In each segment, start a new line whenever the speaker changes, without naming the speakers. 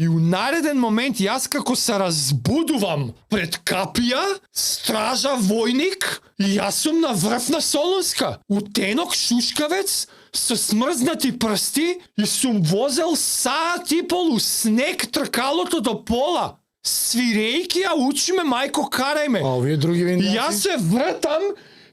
И у нареден момент јас како се разбудувам пред капија, стража војник, и јас сум на врв на Солунска. Утенок шушкавец, со смрзнати прсти и сум возел саат и пол у снег тркалото до пола. Свирејки ја учиме мајко карајме.
А овие други
И
виндијаци?
јас се вртам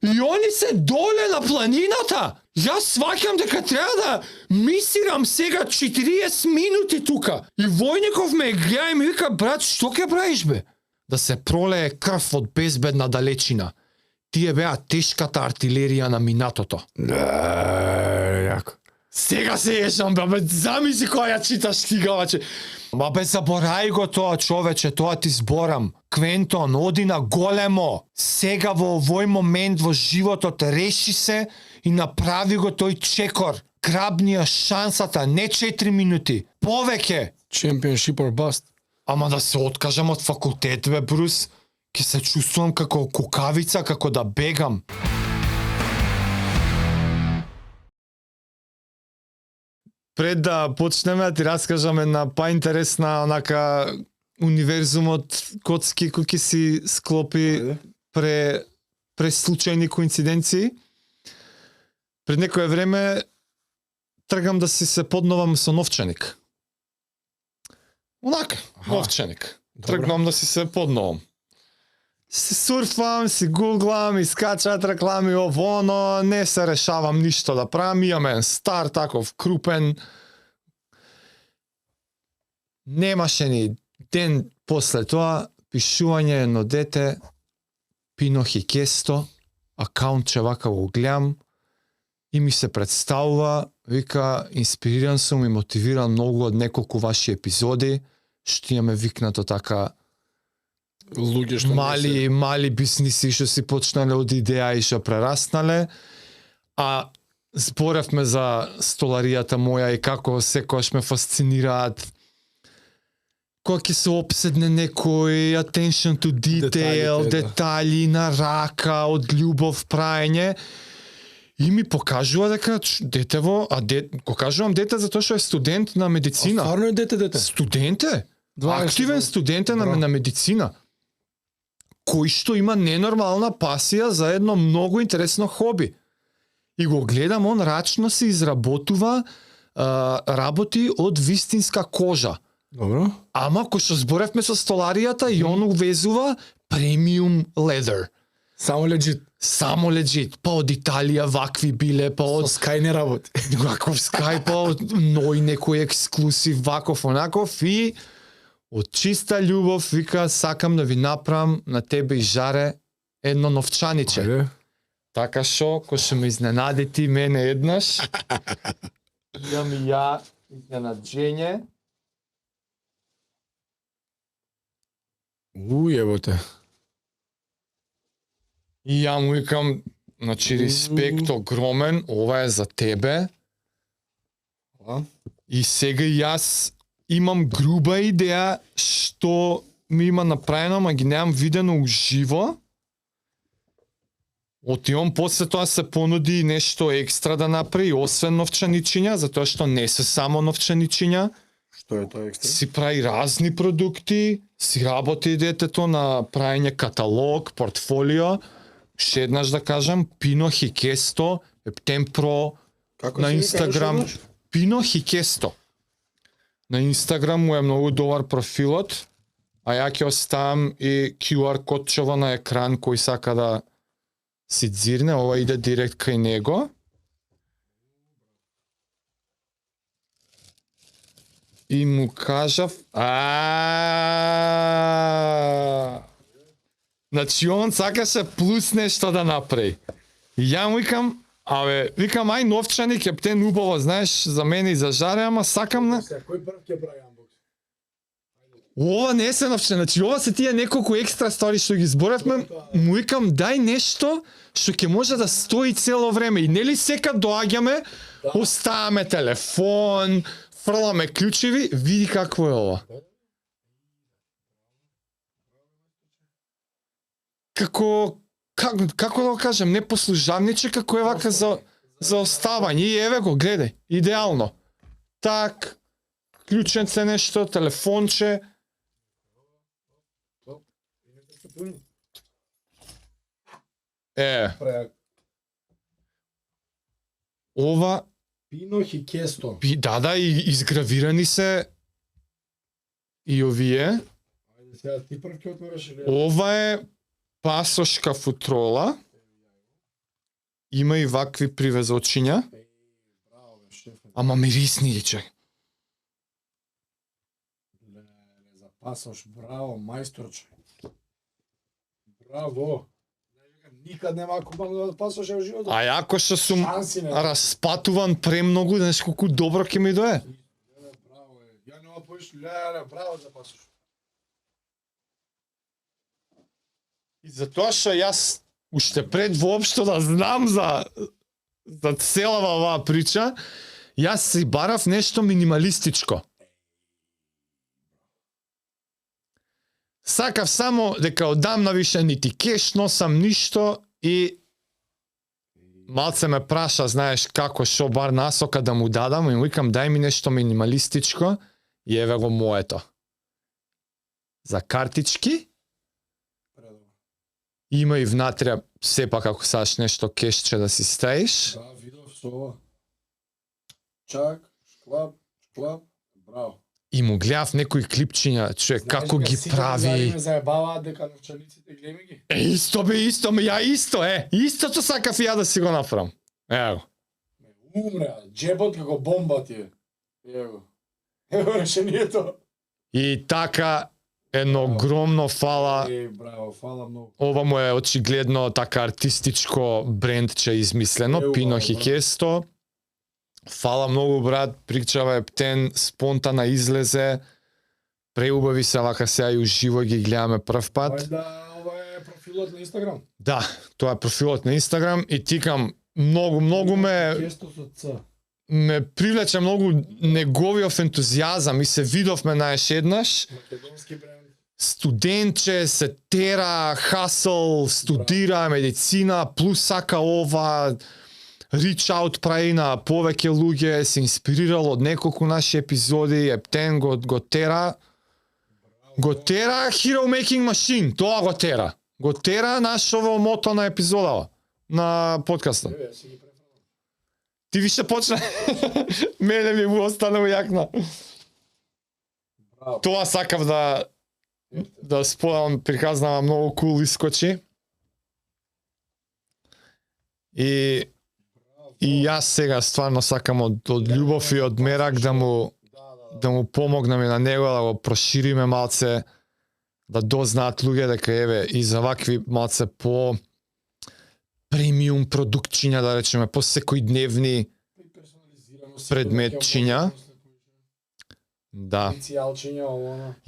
и они се доле на планината. Јас сваќам дека треба да мисирам сега 40 минути тука. И војников ме гледа и ми вика, брат, што ќе правиш бе? Да се пролее крв од безбедна далечина. Тие беа тешката артилерија на минатото.
Јако.
Сега се ешам, бе, замисли која ја читаш книгаваче. Ма бе, заборај го тоа, човече, тоа ти зборам. Квентон, оди на големо. Сега во овој момент во животот реши се и направи го тој чекор. Грабни ја шансата, не 4 минути, повеќе.
Championship or bust.
Ама да се откажам од факултет, бе, Брус, ќе се чувствувам како кукавица, како да бегам. Пред да почнеме да ти раскажам една интересна онака универзумот коцки кој ќе си склопи пре случајни коинциденции. Пред некое време тргам да си се подновам со новчаник. Онака, новчаник. Тргнам да си се подновам. Си сурфам, си гуглам, искачаат реклами ово, но не се решавам ништо да правам. Имаме стар таков крупен. Немаше ни ден после тоа пишување едно дете, Пино Хикесто, акаунтче вака го гледам и ми се представува, вика, инспириран сум и мотивиран многу од неколку ваши епизоди, што имаме викнато така
Луѓе што
мали бизниси што си почнале од идеја и што прераснале, а зборевме за столаријата моја и како секојаш ме фасцинираат кога ќе се опседне некој attention to detail, детали на рака, од љубов праење. И ми покажува дека детево, го кажувам дете затоа што е студент на медицина.
Стварно е дете?
Студент е.
20
Активен студент е на медицина. Кој што има ненормална пасија за едно многу интересно хоби. И го гледам, он рачно се изработува работи од вистинска кожа.
Добро.
Ама кој што зборевме со столаријата и он увезува премиум leather. Само legit. Па од Италија вакви биле, па од
Sky не работи.
ваков Sky, па од ној некој ексклузив ваков онаков и од чиста љубов вика сакам да ви направам на тебе и Жаре едно новчаниче.
Ајде.
Така што кој што ме изненади ти мене еднаш. Имам и ја изненаджење.
Еботе.
И ја му викам, значи респект огромен, ова е за тебе. И сега јас имам груба идеја што ми има направено, ама ги немам видено уживо. Отивам после тоа се понуди нешто екстра да направи, освен новчаничиња, затоа што не се само новчаничиња.
Што е тоа екстра?
Си прави разни продукти, си работи детето на праење каталог, портфолио. Ше еднаш да кажам, Пино Хикесто, Ептемпро, на Инстаграм. Пино Хикесто. На Инстаграм му е многу добар профилот, а ја ќе оставам и QR кодчево на екран кој сака да си дзирне, ова иде директ кај него. И му кажав, значи он сакаше плюс нешто да направи. И ја му викам, викам ај новчаник ептен убаво, знаеш, за мене и за Жаре, ама сакам на...
Кој прв ќе прави анбокс?
Ова не се новчаник, значи ова се тие неколку екстра стvari што ги зборевме, му викам дај нешто што ќе може да стои цело време. И нели сека доаѓаме, оставаме телефон, фрламе клучеви, види какво е ова. Како да го кажем, не послужавниче, како е вака за оставање. И еве го, гледај, идеално. Так, клученце нешто, телефонче. Ова
Пинох и кесто.
да, и изгравирани се и овие.
Ајде сега ти прв ќе отвориш или?
Ова е пасошка футрола. Има и вакви привезочиња.
Браво, бе, шеф.
Ама мирисни ги, чек.
За пасош, браво, мајсторче. Браво. Никад нема купам да пасош во животот.
А јако што сум
Шанси не.
распатуван премногу, знаеш колку добро ќе ми дое.
Браво е. Ја нема поиш, браво за пасош.
И затоа што јас уште пред воопшто да знам за целава оваа прича, јас си барав нешто минималистичко. Сакав само дека одамна више нити кеш носам ништо и малце ме праша, знаеш како шо бар насока да му дадам и му викам дај ми нешто минималистичко и еве го моето. За картички има и внатре сепак ако саш нешто кешче да си стаиш.
Да, видов со ова. Чак, шклап, браво.
И му гледав некои клипчиња, човек како ги прави.
Ме заебаваат дека новчаниците гледај ги.
Исто, ја истото сакав ја да си го направам. Ево.
Умре, джебот како бомба ти е. Ево решението.
И така едно огромно фала.
Браво, фала многу.
Ова му е очигледно така артистичко брендче измислено, Пинох и кесто. Фала многу брат, причава ептен, спонтана излезе. Преубави се вака сега и уживо ги гледаме прв пат.
Ова е профилот на Инстаграм.
Да, тоа е профилот на Инстаграм и тикам многу ме привлече многу неговиот ентузијазам и се видовме наеш еднаш.
Македонски бренд.
Студентче, се тера, хасл, студира медицина, плюс сака ова, reach out прави на повеќе луѓе, се инспирирал од неколку наши епизоди, ептен го тера. Го тера Hero Making Machine, тоа го тера. Го тера нашово мото на епизодава, на подкаста. Ти више почна. Мене ми му останало јакна. Тоа сакав да споделам, приказнава многу кул искочи. И јас сега стварно сакам од љубов и од мерак да му помогнеме на него, да го прошириме малце, да дознаат луѓе дека еве и за вакви малце по премиум продуктчиња, да речеме, по секојдневни предметчиња. Да.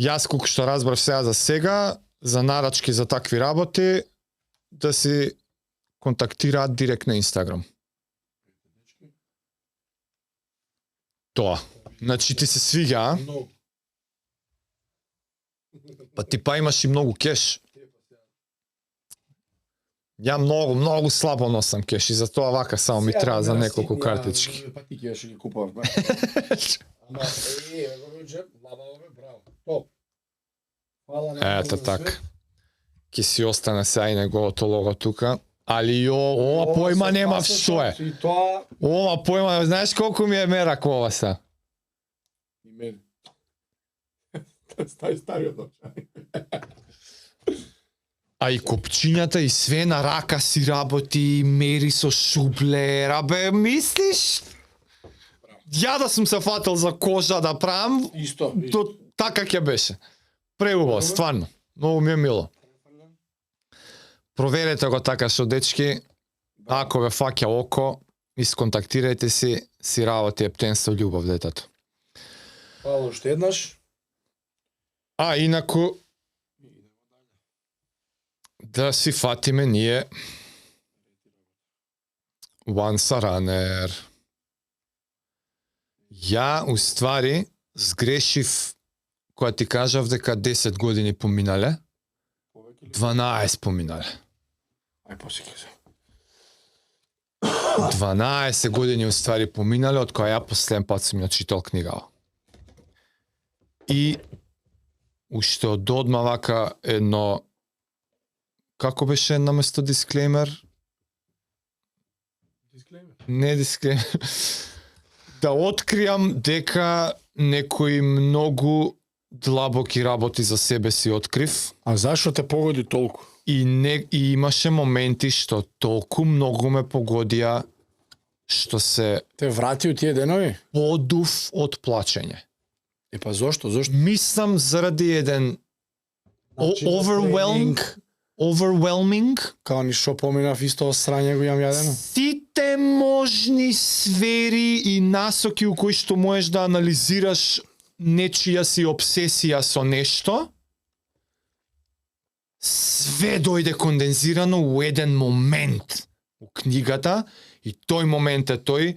Јас колку што разбрав сега, за нарачки за такви работи, да си контактираат директно на Инстаграм. Тоа. Значи ти се свиѓа, а? Па ти имаш и многу кеш. Ја многу слабо носам кеш и затоа вака само ми треба за неколку картички.
Па ти ќе ги купав, бе. Ама браво. Топ. Фала.
Ето така. Ке си остане сега и неговото лого тука. Али ова појма нема што е. Ова појма, знаеш колку ми е мерак ова са?
И мен. Стариот новчаник.
А и копчињата и све на рака си работи, мери со шублер, бе, мислиш? Ја да сум се фатил за кожа да правам,
Исто.
така ќе беше. Преубаво, стварно. Многу ми е мило. Проверете го така што дечки, ако ве фаќа око, исконтактирајте си работи ептен со љубов детето.
Фала уште еднаш.
А инаку да си фатиме ние Once a Runner. Ја уствари сгрешив кога ти кажав дека 10 години поминале. 12 поминале.
Ај посеќа се.
12 години уствари поминале од кога ја последен пат сум ја читал книгава. И уште од одма вака едно, како беше наместо дисклеймер?
Disclaimer.
Не дисклеймер. Да откриам дека некои многу длабоки работи за себе си открив.
А зашо те погоди толку?
И имаше моменти што толку многу ме погодија што се
Те врати у тие денови?
подув од плачење.
Па зошто? Зошто?
Мислам заради еден
Значи,
overwhelming
Као ни шо поминав исто срање го имам јадено.
сите можни сфери и насоки у кои што можеш да анализираш нечија си обсесија со нешто, све дојде кондензирано у еден момент у книгата и тој момент е тој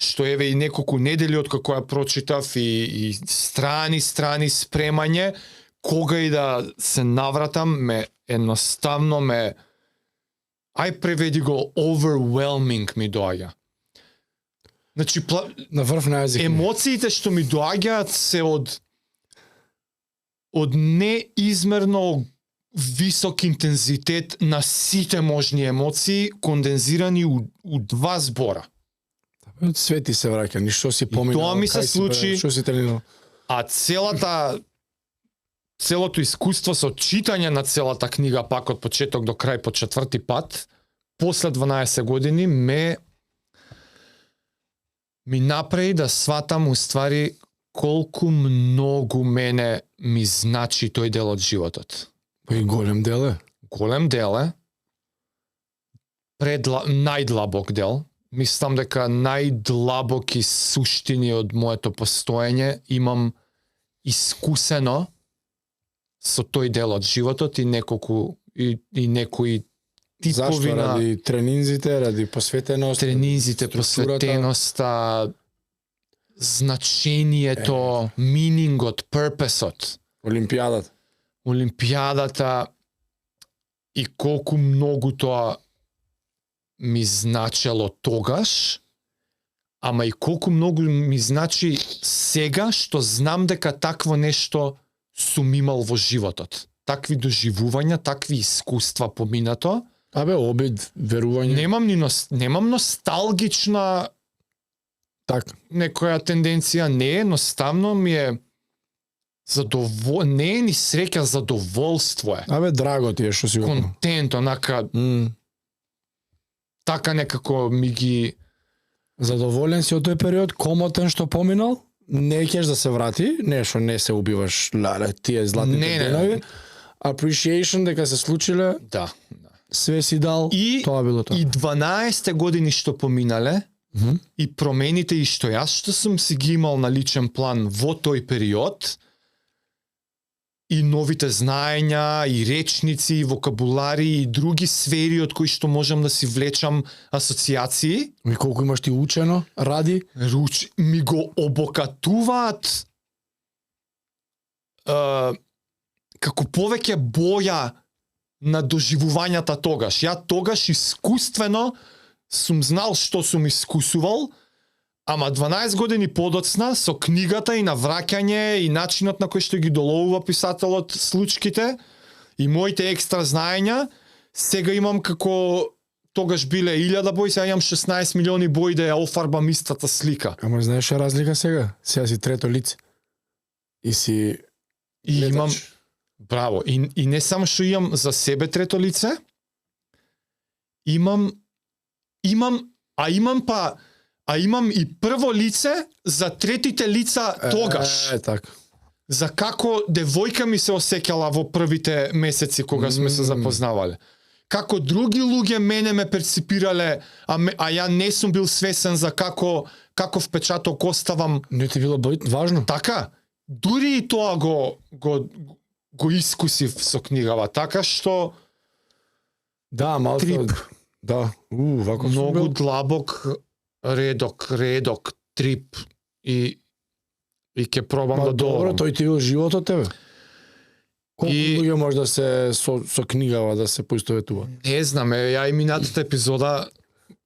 што еве и неколку недели од како ја прочитав и страни спремање, кога и да се навратам, едноставно ај преведи го, overwhelming ми доаѓа. Значи,
На врв на јазик.
емоциите што ми доаѓаат се од неизмерно висок интензитет на сите можни емоции, кондензирани у 2 збора.
Свети се враќа, ништо си поминал.
тоа ми се случи.
Што си тренирал?
А целото искуство со читање на целата книга пак од почеток до крај по 4ти пат, после 12 години ми направи да сватам уствари колку многу мене ми значи тој дел од животот.
Па и голем дел е.
Голем дел е, најдлабок дел. Мислам дека најдлабоки суштини од моето постоење имам искусено со тој дел од животот и некои типови
Зашто?
на
Ради тренинзите, ради посветеност?
тренинзите,
структурата?
посветеноста, значењето, минингот, перпесот, Олимпијадата и колку многу тоа ми значело тогаш, ама и колку многу ми значи сега што знам дека такво нешто сум имал во животот. Такви доживувања, такви искуства поминато.
Абе, обид, верување.
Немам носталгична
Така.
некоја тенденција, не, едноставно ми е не е ни среќа, задоволство е.
Абе, драго ти е што си го.
Контент, онака, така некако ми ги...
Задоволен си од тој период, комотен што поминал, не кеш да се врати, нешто не се убиваш, тие златните денови. Appreciation дека се случиле,
Да.
све си дал, тоа било тоа.
И 12 години што поминале, и промените и што јас што сум си ги имал на личен план во тој период, и новите знаења, и речници, и вокабулари, и други сфери од кои што можам да си влечам асоциации.
И колку имаш ти учено, ради?
Ми го обокатуваат како повеќе боја на доживувањата тогаш. Ја тогаш искуствено сум знал што сум искусувал, ама 12 години подоцна со книгата и навраќање и начинот на кој што ги доловува писателот случките и моите екстра знаења, сега имам како тогаш биле 1000 бои, сега имам 16 милиони бои да ја офарбам истата слика.
Ама знаеш што разлика сега? Сега си трето лице. И си
и имам браво, и не само што имам за себе трето лице, имам и прво лице за третите лица тогаш.
Така.
За како девојка ми се осеќала во првите месеци кога сме се запознавале. Како други луѓе мене ме перципирале, а ја не сум бил свесен за каков впечаток оставам.
Не ти било важно?
Така, дури и тоа го искусив со книгава, така што
да, малку
трип.
Да, вако
многу длабок редок трип и ќе пробам да
добро, тој ти бил животот тебе. Колку луѓе може да се со книгава да се поистоветува?
Не знам, ја и минатата епизода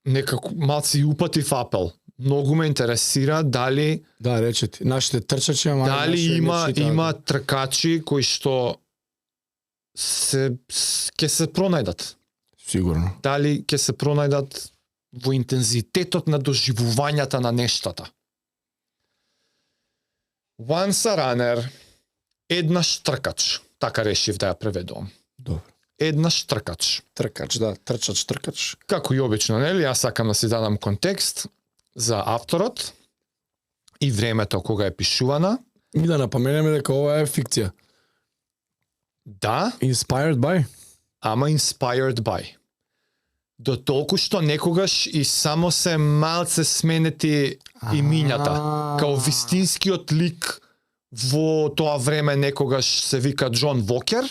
некако малци упатив апел. многу ме интересира дали
Да, рече ти. Нашите трчачи, ама
дали
нашите
има
не читаат.
има тркачи кои што ќе се пронајдат.
Сигурно.
Дали ќе се пронајдат во интензитетот на доживувањата на нештата. Once a runner, еднаш тркач, така решив да ја преведувам.
Добро.
Еднаш тркач.
Тркач, да, тркач.
Како и обично, нели, јас сакам да си дадам контекст за авторот и времето кога е пишувана.
И да напоменеме дека ова е фикција.
Да,
Inspired by.
ама inspired by. До толку што некогаш и само се малце сменети имињата. Као вистинскиот лик во тоа време некогаш се вика Џон Вокер,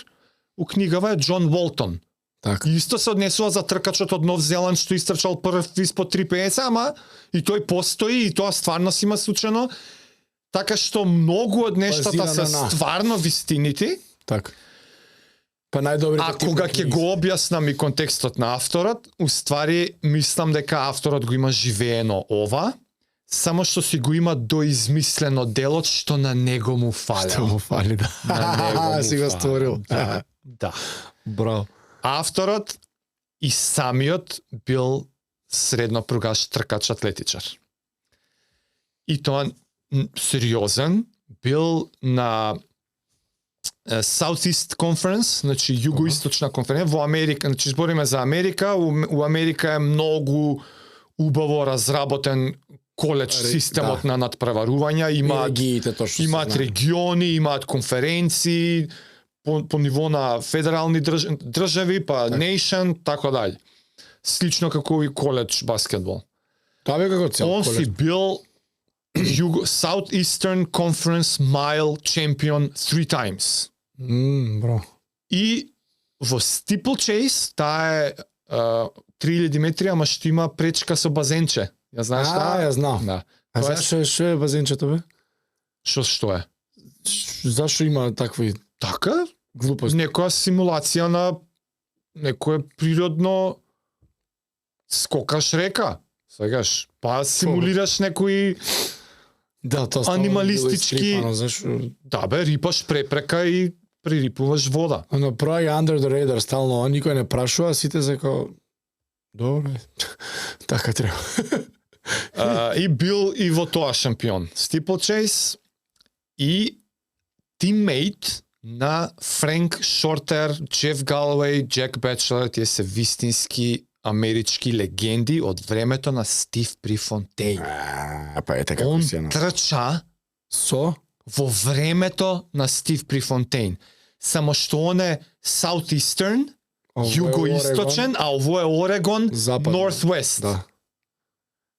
у книгава е Џон Волтон.
Така.
И исто се однесува за тркачот од Нов Зеланд што истрчал прв испод 3:50, ама и тој постои и тоа стварно си има случено. Така што многу од нештата
Базирано
се
на.
стварно вистинити.
Така. Па најдобрите
А кога ќе го објаснам и контекстот на авторот, уствари мислам дека авторот го има живеено ова, само што си го има доизмислено делот што на него му фали.
Што му фали, да.
На него му
Си го
фали.
створил.
Да. Да.
Браво.
Авторот и самиот бил среднопругаш тркач атлетичар. И тоа сериозен, бил на Southeast Conference, значи југоисточна конференција во Америка, значи збориме за Америка, у Америка е многу убаво разработен коледж системот на надпреварувања, имаат региони, имаат конференции по ниво на федерални држави, па nation, така дај. Слично како и коледж баскетбол.
Тоа бе како цел
Он
коледж.
си бил Southeastern Conference Mile Champion 3 times.
Браво.
И во Steeplechase, таа е 3000 метри, ама што има пречка со базенче. Ја знаеш таа?
Ја знам.
Да.
А
Тоа е-
зашо е базенчето бе?
Што е?
Зашо има такви
Така?
глупости?
Некоја симулација на некое природно скокаш река. Сегаш, па симулираш некои
Да, тоа
анималистички-
зашо?
да бе, рипаш препрека и пририпуваш вода.
Оно прави under the radar стално, а никој не прашува, сите се како добро е. Така треба.
И бил и во тоа шампион. Steeplechase и тиммейт на Френк Шортер, Джеф Галвеј, Джек Бачелор, тие се вистински амерички легенди од времето на Стив Прифонтејн.
Па ете како
Он
си на.
трча
Со
во времето на Стив Прифонтејн. Само што он е Southeastern,
Ово е
југоисточен, а ово е Орегон,
Западен.
Northwest.
Да.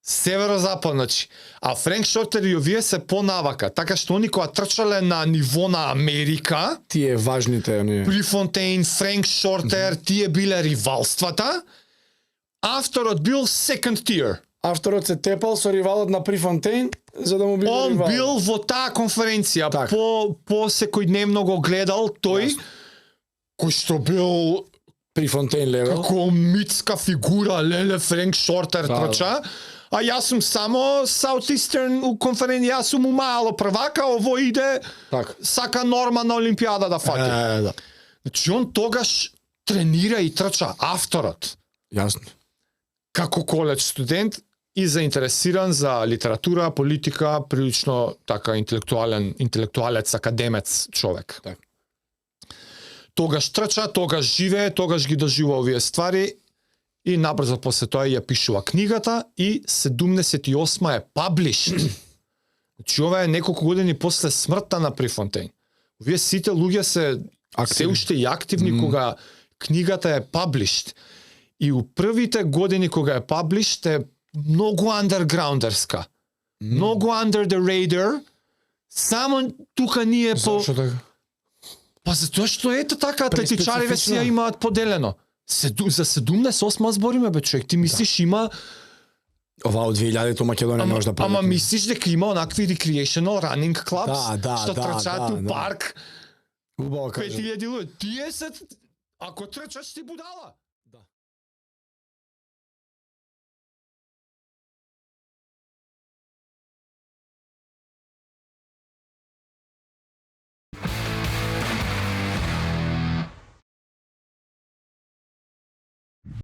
Северо-запад, значи. А Френк Шортер и овие се понавака, така што они кога трчале на ниво на Америка,
Тие важните оние.
Прифонтејн, Френк Шортер, тие биле ривалствата, авторот бил second tier.
Авторот се тепал со ривалот на Прифонтејн за да му биде
Он
ривал.
бил во таа конференција,
Так.
по секојдневно го гледал тој,
Јасно.
кој што бил
Прифонтејн левел.
како митска фигура, леле Френк Шортер
Да,
трча, а јас сум само Southeastern у конференција, јас сум у мало првака, ово иде,
Така.
сака норма на Олимпијада да фати.
Да.
Значи он тогаш тренира и трча, авторот,
Јасно.
како коледж студент и заинтересиран за литература, политика, прилично така интелектуалец, академец човек.
Така.
Тогаш трча, тогаш живее, тогаш ги доживува овие ствари и набрзо после тоа ја пишува книгата и 78 е published. Значи ова е неколку години после смртта на Прифонтејн. Овие сите луѓе се се уште и активни кога книгата е published. И у првите години кога е published е многу undergrounderска. Многу under the radar. Само тука ние по...
Зашо така?
Па затоа што ете така атлетичариве си ја
Преспецифично.
имаат поделено. За 78 збориме бе човек, ти мислиш има
Ова од 2000-то Македонија
ама,
може да прави.
ама мислиш дека има онакви recreational running clubs
Да,
што трчаат у
да.
парк
Убаво кажа.
5000 луѓе. Тие се ако трчаш ти будала. Ćao.